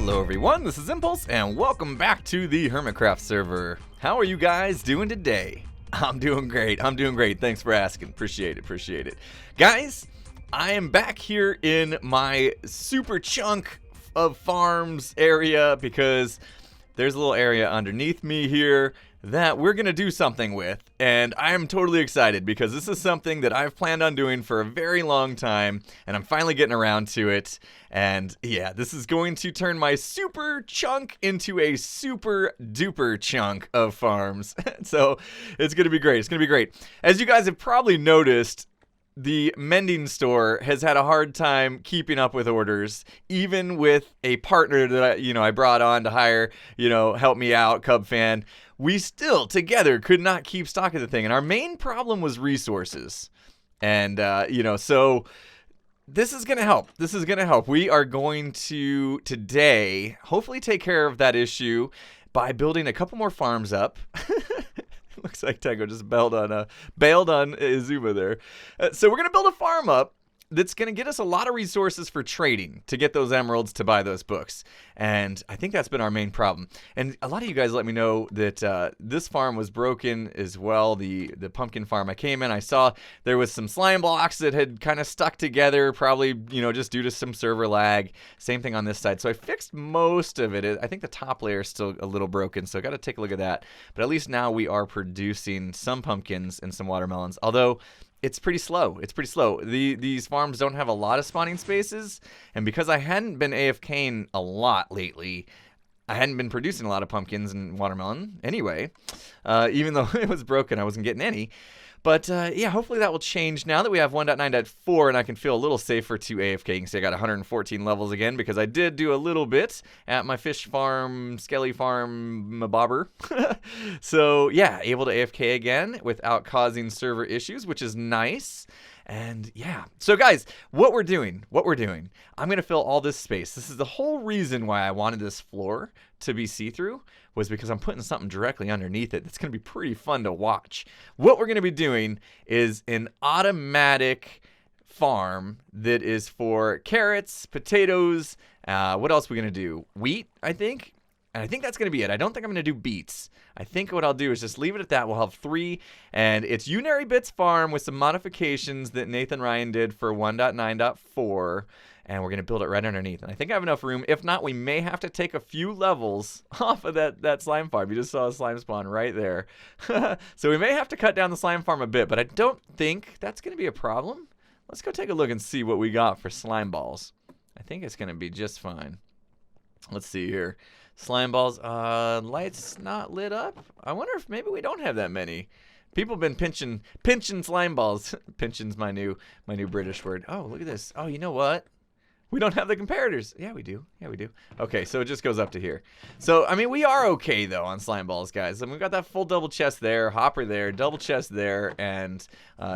Hello everyone, this is Impulse, and welcome back to the HermitCraft server. How are you guys doing today? I'm doing great, thanks for asking, appreciate it. Guys, I am back here in my super chunk of farms area because there's a little area underneath me here that we're gonna do something with, and I'm totally excited because this is something that I've planned on doing for a very long time, and I'm finally getting around to it. And yeah, this is going to turn my super chunk into a super duper chunk of farms. So it's gonna be great. As you guys have probably noticed, the mending store has had a hard time keeping up with orders, even with a partner that I brought on to hire, help me out, Cub fan. We still together could not keep stock of the thing, and our main problem was resources. And so this is gonna help. We are going to today hopefully take care of that issue by building a couple more farms up. Looks like Tango just bailed on Zuma there. So we're going to build a farm up that's going to get us a lot of resources for trading to get those emeralds to buy those books. And I think that's been our main problem. And a lot of you guys let me know that this farm was broken as well, the pumpkin farm. I came in, I saw there was some slime blocks that had kind of stuck together, probably, just due to some server lag. Same thing on this side. So I fixed most of it. I think the top layer is still a little broken, so I got to take a look at that. But at least now we are producing some pumpkins and some watermelons, although it's pretty slow. These farms don't have a lot of spawning spaces, and because I hadn't been AFKing a lot lately, I hadn't been producing a lot of pumpkins and watermelon anyway. Even though it was broken, I wasn't getting any. But yeah, hopefully that will change now that we have 1.9.4 and I can feel a little safer to AFK. You can see I got 114 levels again because I did do a little bit at my fish farm, skelly farm, mabobber. So yeah, able to AFK again without causing server issues, which is nice. And yeah, so guys, what we're doing, I'm going to fill all this space. This is the whole reason why I wanted this floor to be see-through, was because I'm putting something directly underneath it that's going to be pretty fun to watch. What we're going to be doing is an automatic farm that is for carrots, potatoes, what else are we going to do? Wheat, I think. And I think that's going to be it. I don't think I'm going to do beets. I think what I'll do is just leave it at that. We'll have 3, and it's Unarybit's farm with some modifications that Nathan Ryan did for 1.9.4, and we're going to build it right underneath. And I think I have enough room. If not, we may have to take a few levels off of that slime farm. You just saw a slime spawn right there. So we may have to cut down the slime farm a bit, but I don't think that's going to be a problem. Let's go take a look and see what we got for slime balls. I think it's going to be just fine. Let's see here. Slime balls, lights not lit up. I wonder if maybe we don't have that many. People have been pinching slime balls. Pinching's my new British word. Oh, look at this. Oh, you know what? We don't have the comparators. Yeah, we do. Okay, so it just goes up to here. So, I mean, we are okay, though, on slime balls, guys. And we've got that full double chest there, hopper there, double chest there, and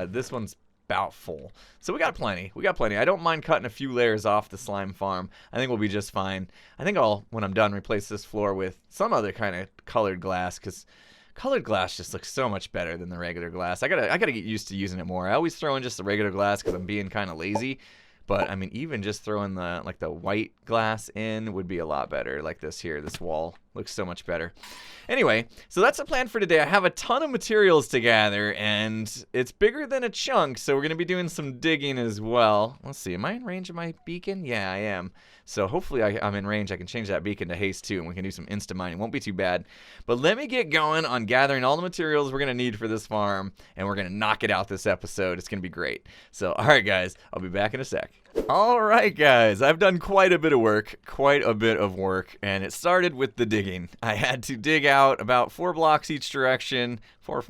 this one's about full. So we got plenty. I don't mind cutting a few layers off the slime farm. I think we'll be just fine. I think I'll, when I'm done, replace this floor with some other kind of colored glass, because colored glass just looks so much better than the regular glass. I gotta get used to using it more. I always throw in just the regular glass because I'm being kind of lazy. But I mean, even just throwing the white glass in would be a lot better. Like this here, this wall looks so much better. Anyway, so that's the plan for today. I have a ton of materials to gather, and it's bigger than a chunk, so we're going to be doing some digging as well. Let's see, am I in range of my beacon? Yeah, I am. So hopefully I'm in range. I can change that beacon to haste too, and we can do some insta mining. Won't be too bad. But let me get going on gathering all the materials we're going to need for this farm, and we're going to knock it out this episode. It's going to be great. So, all right, guys, I'll be back in a sec. All right, guys, I've done quite a bit of work, and it started with the digging. I had to dig out about 4 blocks each direction,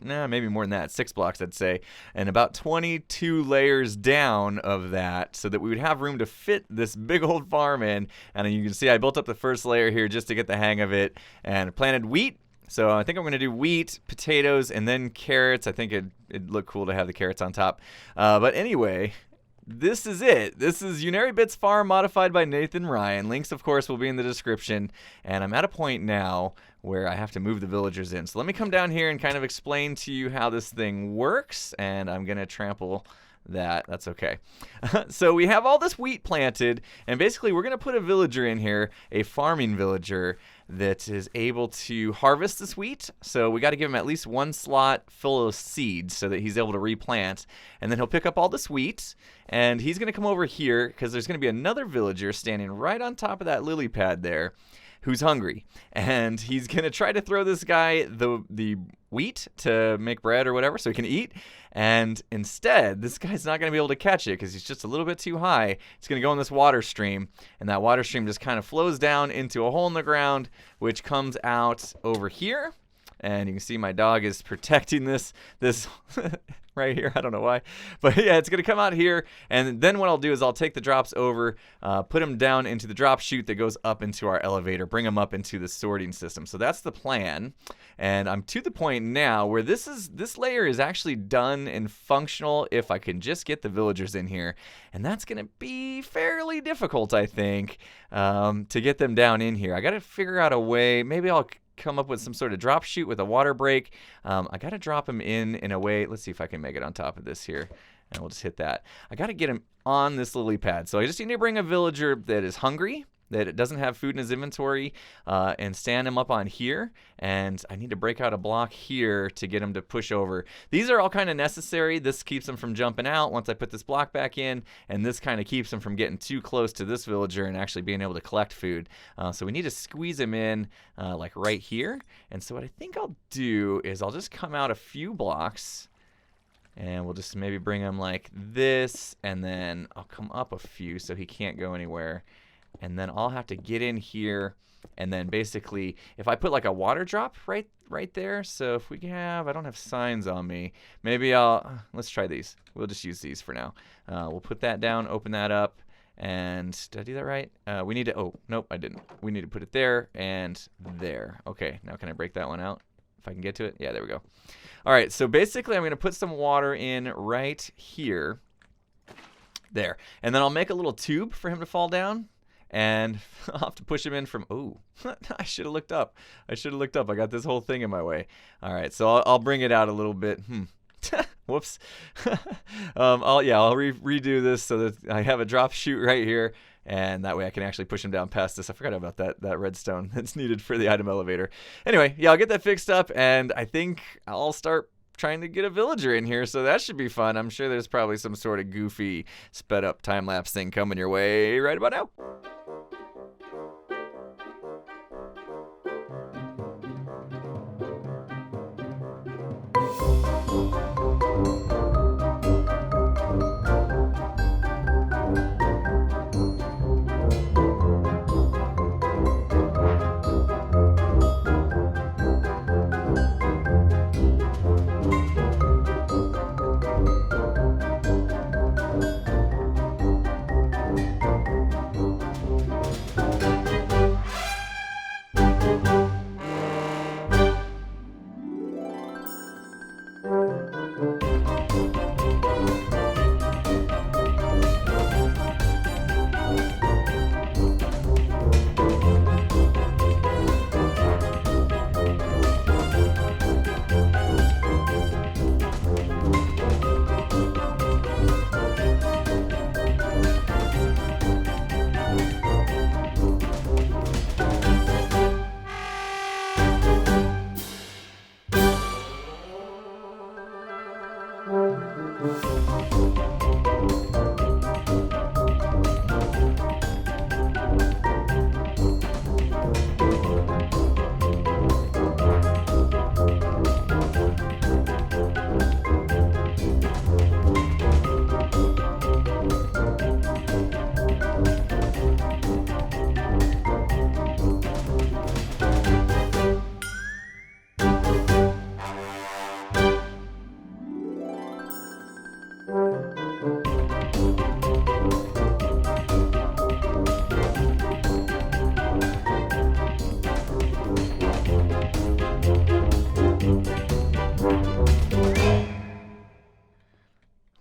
maybe more than that, 6 blocks, I'd say, and about 22 layers down of that so that we would have room to fit this big old farm in. And you can see I built up the first layer here just to get the hang of it, and planted wheat. So I think I'm going to do wheat, potatoes, and then carrots. I think it'd look cool to have the carrots on top. But anyway, this is it. This is Unarybit's farm modified by Nathan Ryan. Links, of course, will be in the description. And I'm at a point now where I have to move the villagers in. So let me come down here and kind of explain to you how this thing works. And I'm going to trample that. That's okay. So we have all this wheat planted, and basically we're going to put a villager in here, a farming villager that is able to harvest this wheat. So we got to give him at least one slot full of seeds so that he's able to replant, and then he'll pick up all this wheat, and he's going to come over here because there's going to be another villager standing right on top of that lily pad there who's hungry, and he's going to try to throw this guy the wheat to make bread or whatever so he can eat, and instead this guy's not going to be able to catch it because he's just a little bit too high. It's going to go in this water stream, and that water stream just kind of flows down into a hole in the ground, which comes out over here. And you can see my dog is protecting this right here. I don't know why. But yeah, it's going to come out here. And then what I'll do is I'll take the drops over, put them down into the drop chute that goes up into our elevator, bring them up into the sorting system. So that's the plan. And I'm to the point now where this layer is actually done and functional if I can just get the villagers in here. And that's going to be fairly difficult, I think, to get them down in here. I got to figure out a way. Maybe I'll come up with some sort of drop chute with a water break. I got to drop him in a way. Let's see if I can make it on top of this here. And we'll just hit that. I got to get him on this lily pad. So I just need to bring a villager that is hungry, that it doesn't have food in his inventory, and stand him up on here. And I need to break out a block here to get him to push over. These are all kind of necessary. This keeps him from jumping out once I put this block back in, and this kind of keeps him from getting too close to this villager and actually being able to collect food. So we need to squeeze him in like right here. And so what I think I'll do is I'll just come out a few blocks, and we'll just maybe bring him like this, and then I'll come up a few so he can't go anywhere. And then I'll have to get in here, and then basically if I put like a water drop right there. So if we have, I don't have signs on me, maybe let's try these. We'll just use these for now. We'll put that down, open that up, and did I do that right? We need to, oh, nope, I didn't. We need to put it there and there. Okay, now can I break that one out if I can get to it? Yeah, there we go. All right, so basically I'm going to put some water in right here. There. And then I'll make a little tube for him to fall down. And I'll have to push him in from, oh, I should have looked up. I got this whole thing in my way. All right, so I'll bring it out a little bit. Whoops. I'll redo this so that I have a drop chute right here. And that way I can actually push him down past this. I forgot about that redstone that's needed for the item elevator. Anyway, yeah, I'll get that fixed up. And I think I'll start trying to get a villager in here, so that should be fun. I'm sure there's probably some sort of goofy sped up time-lapse thing coming your way right about now.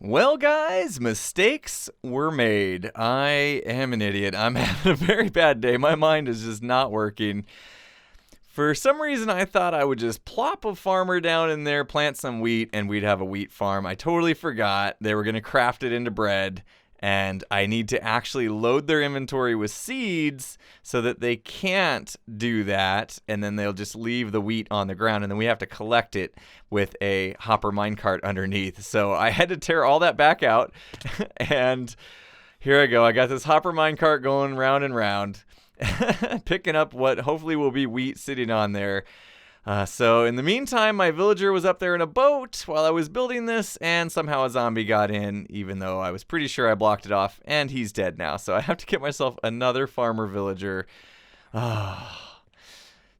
Well, guys, mistakes were made. I am an idiot. I'm having a very bad day. My mind is just not working. For some reason, I thought I would just plop a farmer down in there, plant some wheat, and we'd have a wheat farm. I totally forgot. They were going to craft it into bread, and I need to actually load their inventory with seeds so that they can't do that, and then they'll just leave the wheat on the ground, and then we have to collect it with a hopper minecart underneath. So I had to tear all that back out, and here I go. I got this hopper minecart going round and round. Picking up what hopefully will be wheat sitting on there. So in the meantime, my villager was up there in a boat while I was building this, and somehow a zombie got in, even though I was pretty sure I blocked it off, and he's dead now. So I have to get myself another farmer villager.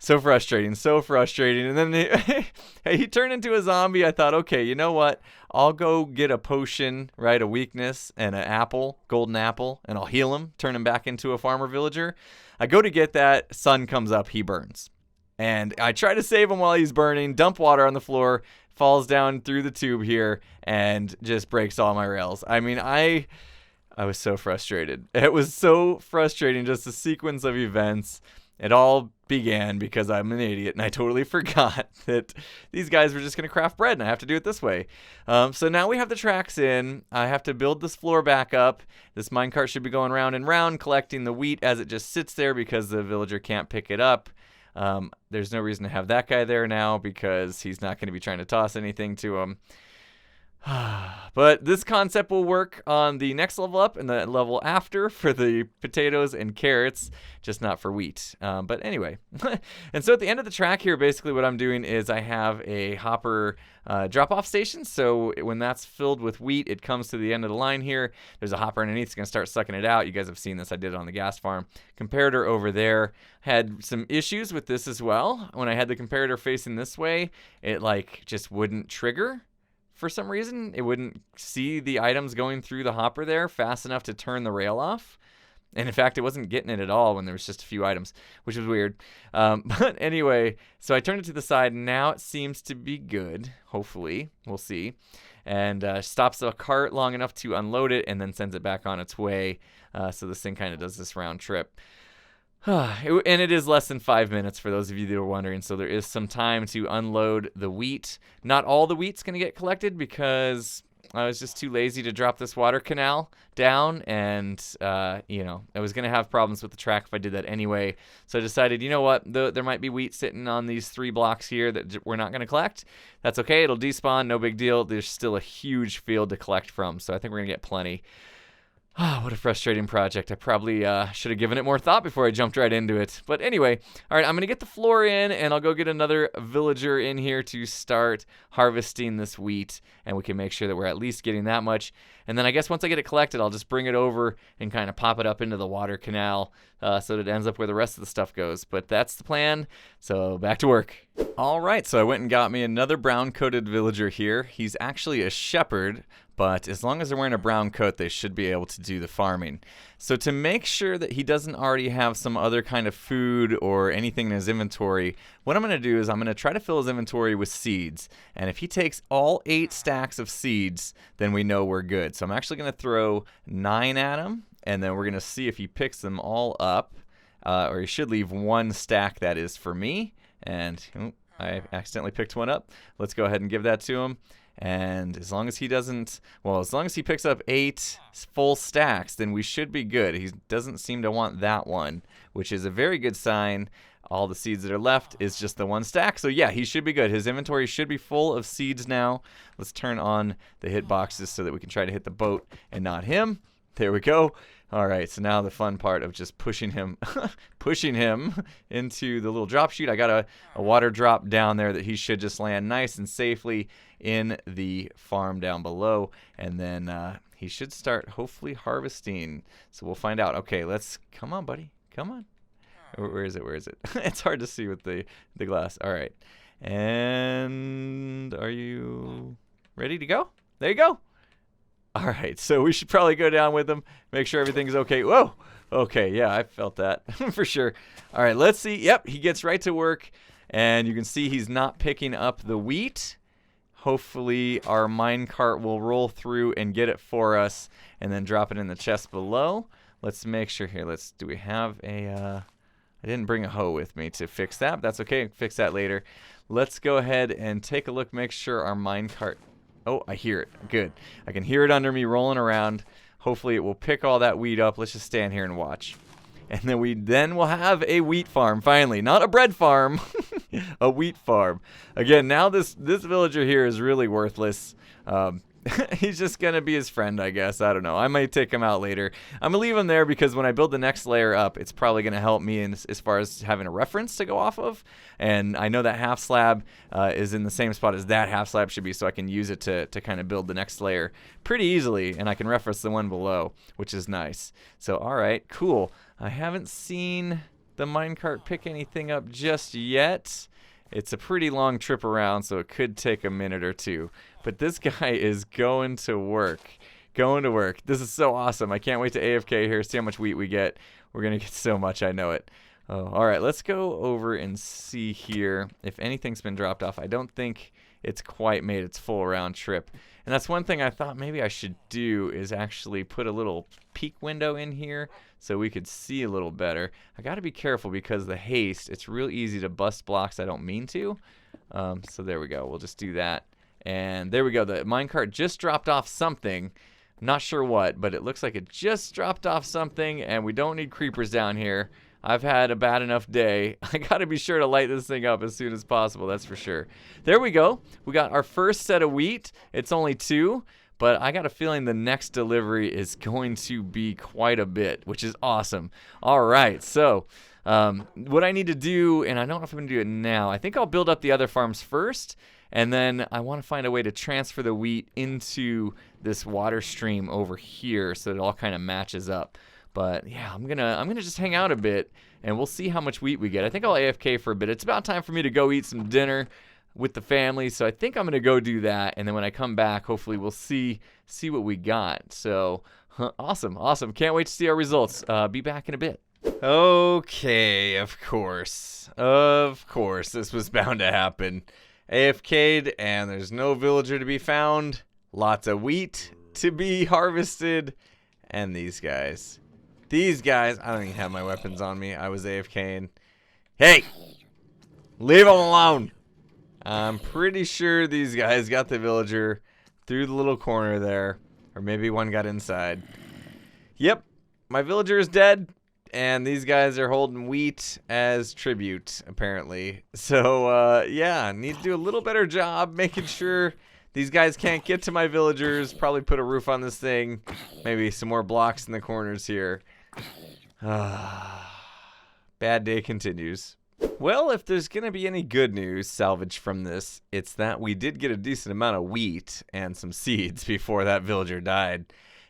So frustrating, so frustrating. And then he turned into a zombie. I thought, okay, you know what? I'll go get a potion, right? A weakness and an apple, golden apple, and I'll heal him, turn him back into a farmer villager. I go to get that, sun comes up, he burns. And I try to save him while he's burning, dump water on the floor, falls down through the tube here, and just breaks all my rails. I mean, I was so frustrated. It was so frustrating, just the sequence of events. It all began because I'm an idiot and I totally forgot that these guys were just going to craft bread and I have to do it this way. So now we have the tracks in. I have to build this floor back up. This minecart should be going round and round, collecting the wheat as it just sits there because the villager can't pick it up. There's no reason to have that guy there now because he's not going to be trying to toss anything to him. But this concept will work on the next level up and the level after for the potatoes and carrots, just not for wheat. But anyway, and so at the end of the track here, basically what I'm doing is I have a hopper drop-off station. So when that's filled with wheat, it comes to the end of the line here. There's a hopper underneath. It's going to start sucking it out. You guys have seen this. I did it on the gas farm. Comparator over there had some issues with this as well. When I had the comparator facing this way, it like just wouldn't trigger. For some reason, it wouldn't see the items going through the hopper there fast enough to turn the rail off. And in fact, it wasn't getting it at all when there was just a few items, which was weird. But anyway, so I turned it to the side. Now it seems to be good. Hopefully, we'll see. And stops the cart long enough to unload it and then sends it back on its way. So this thing kind of does this round trip. And it is less than 5 minutes for those of you that are wondering, so there is some time to unload the wheat. Not all the wheat's going to get collected because I was just too lazy to drop this water canal down, and you know, I was going to have problems with the track if I did that anyway. So I decided, you know what, there might be wheat sitting on these 3 blocks here that we're not going to collect. That's okay, it'll despawn, no big deal. There's still a huge field to collect from, so I think we're going to get plenty. What a frustrating project. I probably should have given it more thought before I jumped right into it. But anyway, all right, I'm going to get the floor in, and I'll go get another villager in here to start harvesting this wheat, and we can make sure that we're at least getting that much. And then I guess once I get it collected, I'll just bring it over and kind of pop it up into the water canal so that it ends up where the rest of the stuff goes. But that's the plan, so back to work. All right, so I went and got me another brown-coated villager here. He's actually a shepherd, but as long as they're wearing a brown coat, they should be able to do the farming. So to make sure that he doesn't already have some other kind of food or anything in his inventory, what I'm going to do is I'm going to try to fill his inventory with seeds. And if he takes all 8 stacks of seeds, then we know we're good. So I'm actually going to throw 9 at him, and then we're going to see if he picks them all up. Or he should leave 1 stack that is for me. And I accidentally picked one up. Let's go ahead and give that to him. And as long as he doesn't, well, as long as he picks up 8 full stacks, then we should be good. He doesn't seem to want that one, which is a very good sign. All the seeds that are left is just the 1 stack. So yeah, he should be good. His inventory should be full of seeds now. Let's turn on the hitboxes so that we can try to hit the boat and not him. There we go. All right, so now the fun part of just pushing him into the little drop chute. I got a water drop down there that he should just land nice and safely in the farm down below. And then he should start hopefully harvesting. So we'll find out. Okay, come on, buddy. Come on. Where is it? Where is it? It's hard to see with the glass. All right. And are you ready to go? There you go. All right, so we should probably go down with him, make sure everything's okay. Whoa, okay, yeah, I felt that for sure. All right, let's see. Yep, he gets right to work, and you can see he's not picking up the wheat. Hopefully, our minecart will roll through and get it for us, and then drop it in the chest below. Let's make sure here. Do we have a I didn't bring a hoe with me to fix that, but that's okay. Fix that later. Let's go ahead and take a look, make sure our minecart... Oh, I hear it. Good. I can hear it under me rolling around. Hopefully it will pick all that wheat up. Let's just stand here and watch. And then we'll have a wheat farm, finally. Not a bread farm, a wheat farm. Again, now this villager here is really worthless. He's just going to be his friend, I guess. I don't know. I might take him out later. I'm going to leave him there because when I build the next layer up, it's probably going to help me as far as having a reference to go off of. And I know that half slab is in the same spot as that half slab should be, so I can use it to kind of build the next layer pretty easily, and I can reference the one below, which is nice. So, all right, cool. I haven't seen the minecart pick anything up just yet. It's a pretty long trip around, so it could take a minute or two. But this guy is going to work. Going to work. This is so awesome. I can't wait to AFK here, see how much wheat we get. We're going to get so much, I know it. Oh, all right, let's go over and see here if anything's been dropped off. I don't think it's quite made its full round trip. And that's one thing I thought maybe I should do is actually put a little peek window in here so we could see a little better. I got to be careful because the haste, it's real easy to bust blocks I don't mean to. So there we go. We'll just do that. And there we go. The minecart just dropped off something. I'm not sure what, but it looks like it just dropped off something, and we don't need creepers down here. I've had a bad enough day. I got to be sure to light this thing up as soon as possible, that's for sure. There we go. We got our first set of wheat. It's only 2, but I got a feeling the next delivery is going to be quite a bit, which is awesome. All right, so what I need to do, and I don't know if I'm going to do it now, I think I'll build up the other farms first, and then I want to find a way to transfer the wheat into this water stream over here so it all kind of matches up. But yeah, I'm gonna just hang out a bit, and we'll see how much wheat we get. I think I'll AFK for a bit. It's about time for me to go eat some dinner with the family, so I think I'm gonna go do that. And then when I come back, hopefully we'll see what we got. So awesome! Can't wait to see our results. Be back in a bit. Okay, of course, this was bound to happen. AFK'd, and there's no villager to be found. Lots of wheat to be harvested, and these guys, I don't even have my weapons on me. I was AFKing. Hey, leave them alone. I'm pretty sure these guys got the villager through the little corner there, or maybe one got inside. Yep, my villager is dead. And these guys are holding wheat as tribute, apparently. So, yeah, need to do a little better job making sure these guys can't get to my villagers. Probably put a roof on this thing. Maybe some more blocks in the corners here. Bad day continues. Well, if there's going to be any good news salvaged from this, it's that we did get a decent amount of wheat and some seeds before that villager died.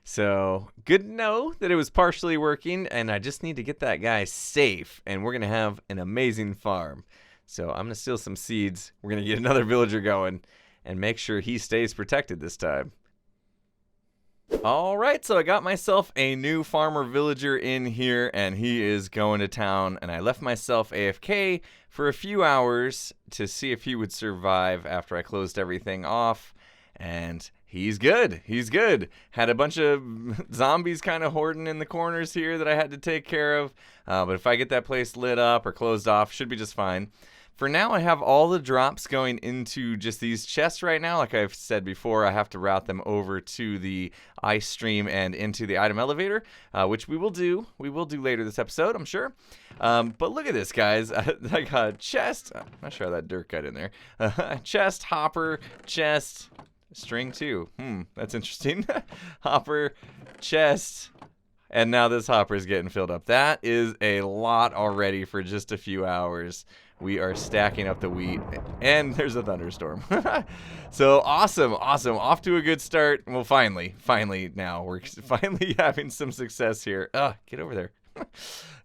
So, good to know that it was partially working, and I just need to get that guy safe, and we're going to have an amazing farm. So, I'm going to steal some seeds. We're going to get another villager going and make sure he stays protected this time. Alright, so I got myself a new farmer villager in here, and he is going to town, and I left myself AFK for a few hours to see if he would survive after I closed everything off, and he's good. He's good. Had a bunch of zombies kind of hoarding in the corners here that I had to take care of. But if I get that place lit up or closed off, should be just fine. For now, I have all the drops going into just these chests right now. Like I've said before, I have to route them over to the ice stream and into the item elevator, which we will do. We will do later this episode, I'm sure. But look at this, guys. I got a chest. I'm not sure how that dirt got in there. Chest, hopper, chest. String too. That's interesting. Hopper, chest, and now this hopper is getting filled up. That is a lot already for just a few hours. We are stacking up the wheat, and there's a thunderstorm. So awesome. Off to a good start. Well, finally now we're finally having some success here. Get over there.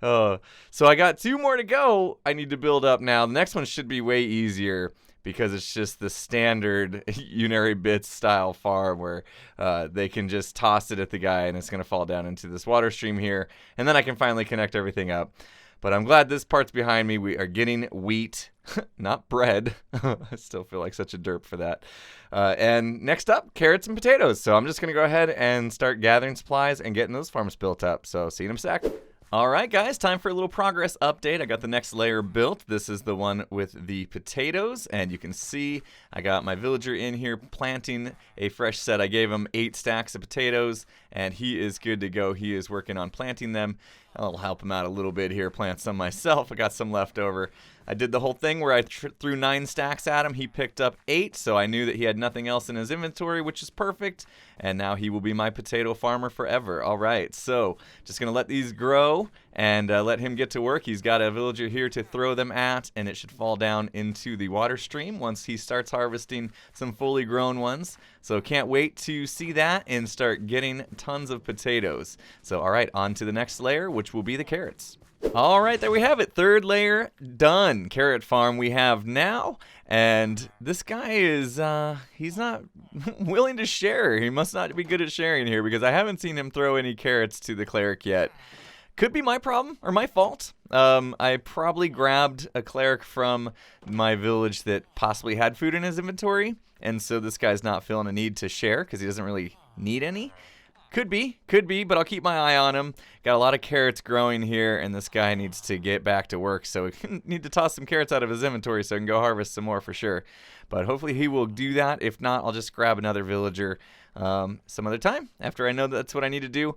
So I got 2 more to go. I need to build up now. The next one should be way easier, because it's just the standard Unarybit style farm where they can just toss it at the guy and it's going to fall down into this water stream here. And then I can finally connect everything up. But I'm glad this part's behind me. We are getting wheat, not bread. I still feel like such a derp for that. And next up, carrots and potatoes. So I'm just going to go ahead and start gathering supplies and getting those farms built up. So see you in a sec. Alright guys, time for a little progress update. I got the next layer built. This is the one with the potatoes, and you can see I got my villager in here planting a fresh set. I gave him 8 stacks of potatoes, and he is good to go. He is working on planting them. I'll help him out a little bit here, plant some myself. I got some left over. I did the whole thing where I threw 9 stacks at him. He picked up 8, so I knew that he had nothing else in his inventory, which is perfect. And now he will be my potato farmer forever. All right, so just going to let these grow and let him get to work. He's got a villager here to throw them at, and it should fall down into the water stream once he starts harvesting some fully grown ones. So can't wait to see that and start getting tons of potatoes. So all right, on to the next layer, which will be the carrots. All right, there we have it. 3rd layer done. Carrot farm we have now. And this guy is, he's not willing to share. He must not be good at sharing here because I haven't seen him throw any carrots to the cleric yet. Could be my problem or my fault. I probably grabbed a cleric from my village that possibly had food in his inventory. And so this guy's not feeling a need to share because he doesn't really need any. Could be, but I'll keep my eye on him. Got a lot of carrots growing here, and this guy needs to get back to work, so we need to toss some carrots out of his inventory so I can go harvest some more for sure. But hopefully he will do that. If not, I'll just grab another villager some other time after I know that's what I need to do.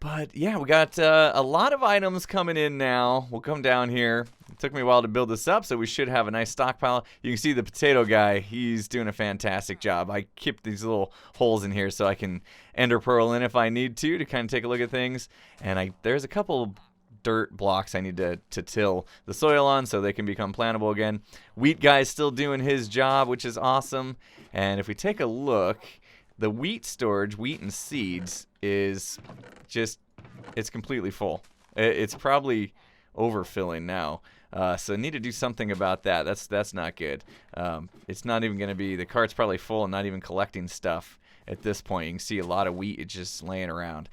But yeah, we got a lot of items coming in now. We'll come down here. It took me a while to build this up, so we should have a nice stockpile. You can see the potato guy. He's doing a fantastic job. I keep these little holes in here so I can ender pearl in if I need to kind of take a look at things. And there's a couple dirt blocks I need to till the soil on so they can become plantable again. Wheat guy's still doing his job, which is awesome. And if we take a look, the wheat storage, wheat and seeds, is just, it's completely full. It's probably overfilling now. So I need to do something about that. That's not good. It's not even going to be, the cart's probably full and not even collecting stuff at this point. You can see a lot of wheat just laying around.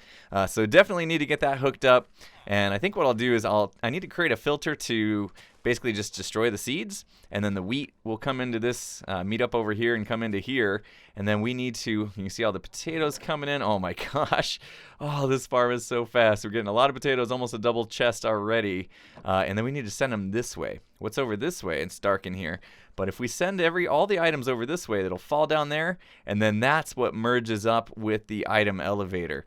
So definitely need to get that hooked up. And I think what I'll do is I need to create a filter to basically just destroy the seeds, and then the wheat will come into this, meet up over here and come into here, and then we need to, you can see all the potatoes coming in. Oh my gosh, oh, this farm is so fast. We're getting a lot of potatoes, almost a double chest already, and then we need to send them this way. What's over this way? It's dark in here, but if we send all the items over this way, it'll fall down there, and then that's what merges up with the item elevator.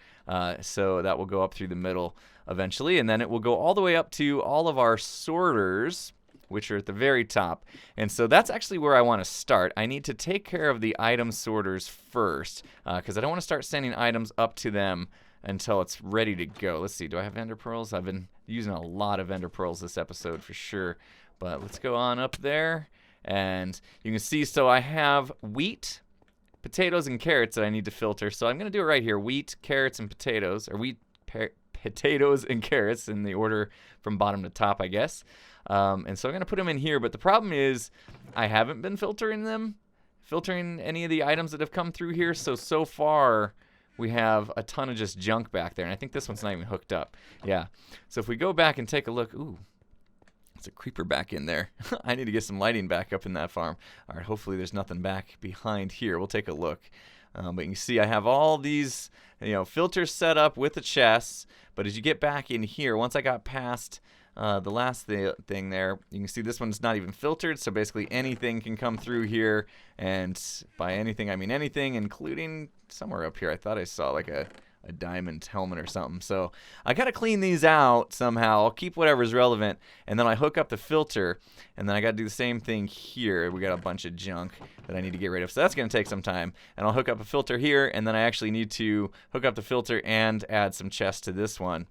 So that will go up through the middle eventually, and then it will go all the way up to all of our sorters, which are at the very top. And so that's actually where I want to start. I need to take care of the item sorters first, because I don't want to start sending items up to them until it's ready to go. Let's see, do I have ender pearls? I've been using a lot of ender pearls this episode for sure, but let's go on up there, and you can see, so I have wheat, potatoes, and carrots that I need to filter. So I'm going to do it right here, wheat, carrots, and potatoes, or wheat, potatoes and carrots in the order from bottom to top, I guess. And so I'm going to put them in here, but the problem is I haven't been filtering any of the items that have come through here. So far we have a ton of just junk back there, and I think this one's not even hooked up. Yeah. So if we go back and take a look, ooh, there's a creeper back in there. I need to get some lighting back up in that farm. All right, hopefully there's nothing back behind here. We'll take a look. But you can see I have all these, filters set up with the chests. But as you get back in here, once I got past the last thing there, you can see this one's not even filtered. So basically anything can come through here. And by anything, I mean anything, including somewhere up here. I thought I saw like a diamond helmet or something. So I got to clean these out somehow. I'll keep whatever's relevant, and then I hook up the filter, and then I got to do the same thing here. We got a bunch of junk that I need to get rid of, so that's going to take some time. And I'll hook up a filter here, and then I actually need to hook up the filter and add some chests to this one.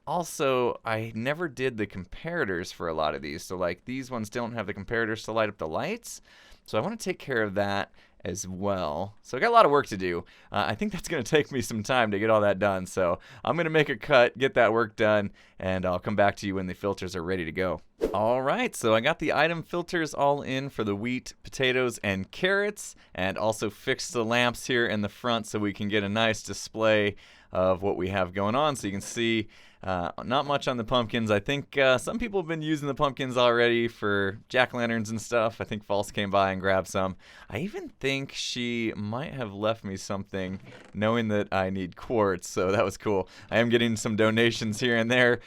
Also, I never did the comparators for a lot of these, so like these ones don't have the comparators to light up the lights, so I want to take care of that as well. So I got a lot of work to do. I think that's going to take me some time to get all that done. So I'm going to make a cut, get that work done, and I'll come back to you when the filters are ready to go. All right, so I got the item filters all in for the wheat, potatoes, and carrots, and also fixed the lamps here in the front so we can get a nice display of what we have going on. So you can see not much on the pumpkins. I think some people have been using the pumpkins already for jack-o'-lanterns and stuff. I think False came by and grabbed some. I even think she might have left me something knowing that I need quartz, so that was cool. I am getting some donations here and there,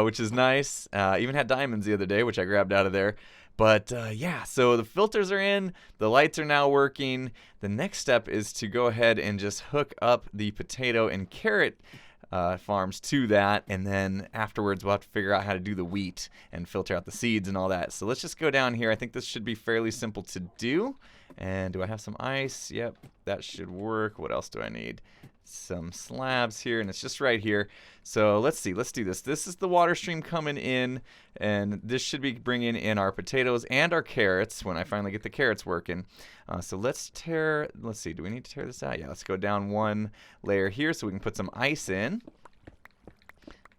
which is nice. Even had diamonds the other day, which I grabbed out of there. But yeah, so the filters are in, the lights are now working. The next step is to go ahead and just hook up the potato and carrot farms to that, and then afterwards we'll have to figure out how to do the wheat and filter out the seeds and all that. So let's just go down here. I think this should be fairly simple to do. And do I have some ice? Yep, that should work. What else do I need? Some slabs here, and it's just right here. So let's see, let's do this. This is the water stream coming in, and this should be bringing in our potatoes and our carrots when I finally get the carrots working. So let's see, do we need to tear this out? Yeah, let's go down one layer here so we can put some ice in.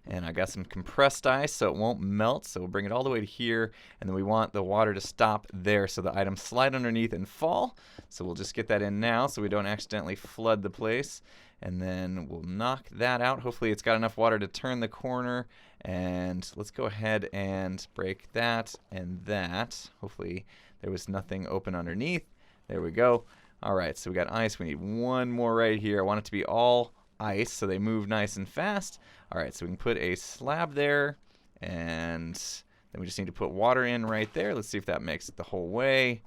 And I got some compressed ice so it won't melt, so we'll bring it all the way to here, and then we want the water to stop there so the items slide underneath and fall. So we'll just get that in now so we don't accidentally flood the place, and then we'll knock that out. Hopefully it's got enough water to turn the corner, and let's go ahead and break that and that. Hopefully there was nothing open underneath. There we go. Alright, so we got ice. We need one more right here. I want it to be all ice so they move nice and fast. Alright, so we can put a slab there, and then we just need to put water in right there. Let's see if that makes it the whole way.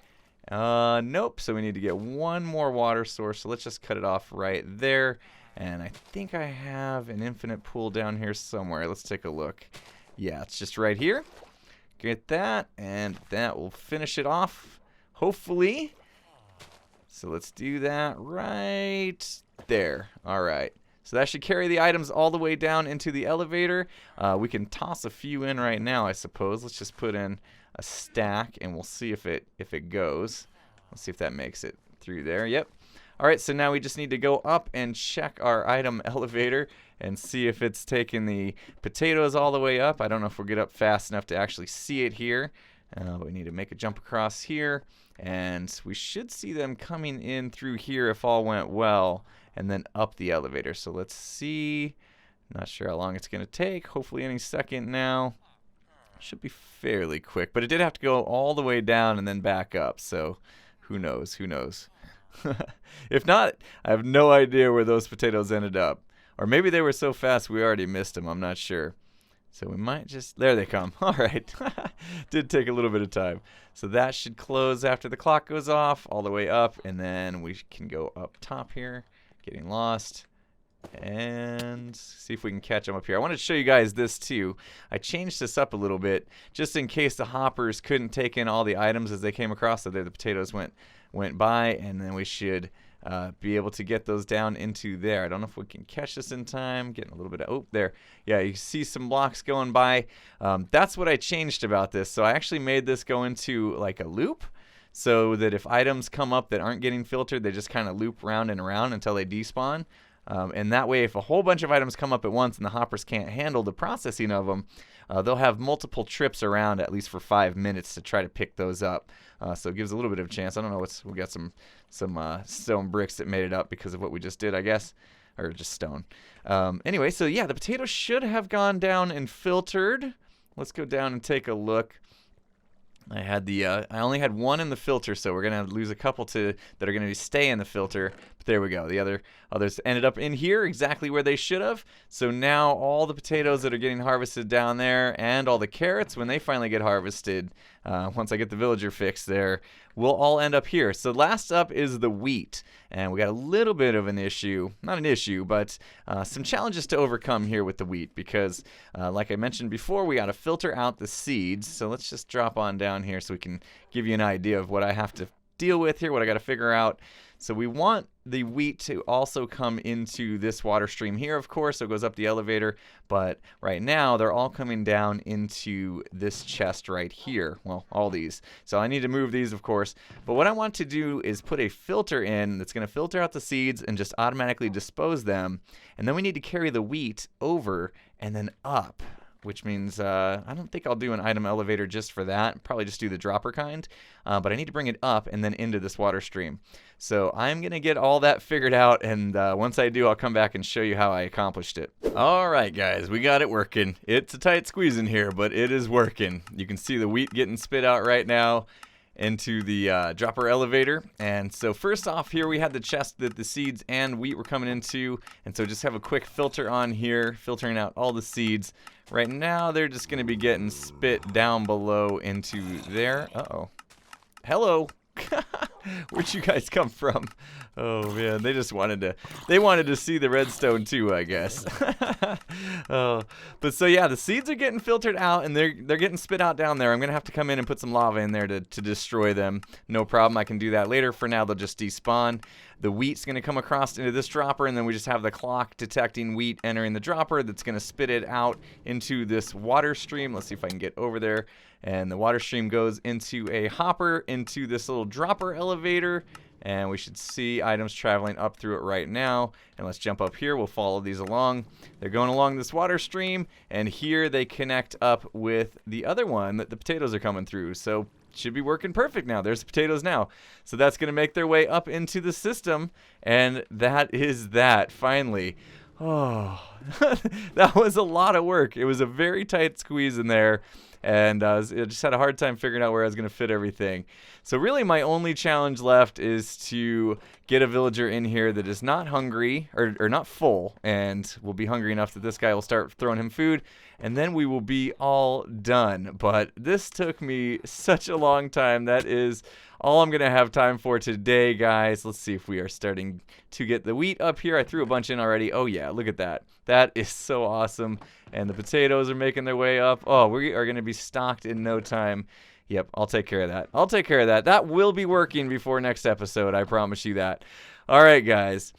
Nope, so we need to get one more water source, so let's just cut it off right there. And I think I have an infinite pool down here somewhere. Let's take a look. Yeah, it's just right here. Get that, and that will finish it off, hopefully. So let's do that right there. Alright. So that should carry the items all the way down into the elevator. We can toss a few in right now, I suppose. Let's just put in a stack, and we'll see if it goes. Let's see if that makes it through there. Yep. Alright, so now we just need to go up and check our item elevator and see if it's taking the potatoes all the way up. I don't know if we'll get up fast enough to actually see it here. But we need to make a jump across here, and we should see them coming in through here if all went well, and then up the elevator. So let's see. Not sure how long it's going to take. Hopefully any second now. Should be fairly quick, but it did have to go all the way down and then back up, so who knows, who knows. If not, I have no idea where those potatoes ended up. Or maybe they were so fast we already missed them, I'm not sure. So we might just, there they come. All right. Did take a little bit of time. So that should close after the clock goes off, all the way up, and then we can go up top here, getting lost, and see if we can catch them up here. I wanted to show you guys this too. I changed this up a little bit just in case the hoppers couldn't take in all the items as they came across, so there the potatoes went by, and then we should be able to get those down into there. I don't know if we can catch this in time. Getting a little bit of, oh, there. Yeah, you see some blocks going by. That's what I changed about this. So I actually made this go into like a loop, so that if items come up that aren't getting filtered, they just kind of loop round and around until they despawn. And that way, if a whole bunch of items come up at once and the hoppers can't handle the processing of them, they'll have multiple trips around at least for 5 minutes to try to pick those up. So it gives a little bit of a chance. I don't know we got some stone bricks that made it up because of what we just did, I guess, or just stone. Anyway, so yeah, the potatoes should have gone down and filtered. Let's go down and take a look. I only had one in the filter, so we're gonna lose a couple that are gonna stay in the filter. But there we go. The others ended up in here exactly where they should have. So now all the potatoes that are getting harvested down there, and all the carrots when they finally get harvested, once I get the villager fixed there, will all end up here. So last up is the wheat, and we got a little bit of an issue, not an issue, but some challenges to overcome here with the wheat, because like I mentioned before, we got to filter out the seeds. So let's just drop on down here so we can give you an idea of what I have to deal with here, what I got to figure out. So we want the wheat to also come into this water stream here, of course, so it goes up the elevator, but right now they're all coming down into this chest right here. Well, all these. So I need to move these, of course, but what I want to do is put a filter in that's going to filter out the seeds and just automatically dispose them, and then we need to carry the wheat over and then up. which means I don't think I'll do an item elevator just for that. Probably just do the dropper kind, but I need to bring it up and then into this water stream. So I'm going to get all that figured out, and once I do, I'll come back and show you how I accomplished it. All right, guys, we got it working. It's a tight squeeze in here, but it is working. You can see the wheat getting spit out right now into the dropper elevator. And so first off here, we had the chest that the seeds and wheat were coming into, and so just have a quick filter on here, filtering out all the seeds. Right now, they're just going to be getting spit down below into there. Uh-oh. Hello. Where'd you guys come from? Oh man, they just wanted to see the redstone too, I guess. Oh, but so yeah, the seeds are getting filtered out and they're getting spit out down there. I'm gonna have to come in and put some lava in there to destroy them. No problem, I can do that later. For now, they'll just despawn. The wheat's gonna come across into this dropper, and then we just have the clock detecting wheat entering the dropper that's gonna spit it out into this water stream. Let's see if I can get over there. And the water stream goes into a hopper into this little dropper elevator, and we should see items traveling up through it right now. And let's jump up here. We'll follow these along. They're going along this water stream, and here they connect up with the other one that the potatoes are coming through. So should be working perfect now. There's the potatoes now. So that's going to make their way up into the system, and that is that, finally. Oh, that was a lot of work. It was a very tight squeeze in there. And I just had a hard time figuring out where I was going to fit everything. So really my only challenge left is to get a villager in here that is not hungry, or not full, and will be hungry enough that this guy will start throwing him food, and then we will be all done. But this took me such a long time. That is all I'm going to have time for today, guys. Let's see if we are starting to get the wheat up here. I threw a bunch in already. Oh yeah, look at that. That is so awesome. And the potatoes are making their way up. Oh, we are going to be stocked in no time. Yep, I'll take care of that. I'll take care of that. That will be working before next episode. I promise you that. All right, guys.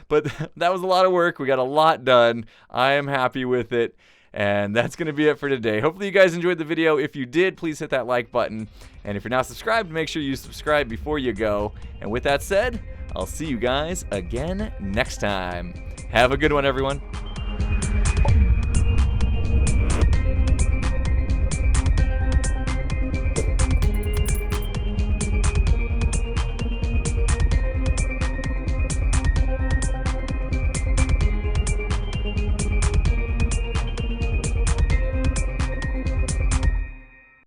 But that was a lot of work. We got a lot done. I am happy with it. And that's going to be it for today. Hopefully you guys enjoyed the video. If you did, please hit that like button. And if you're not subscribed, make sure you subscribe before you go. And with that said, I'll see you guys again next time. Have a good one, everyone.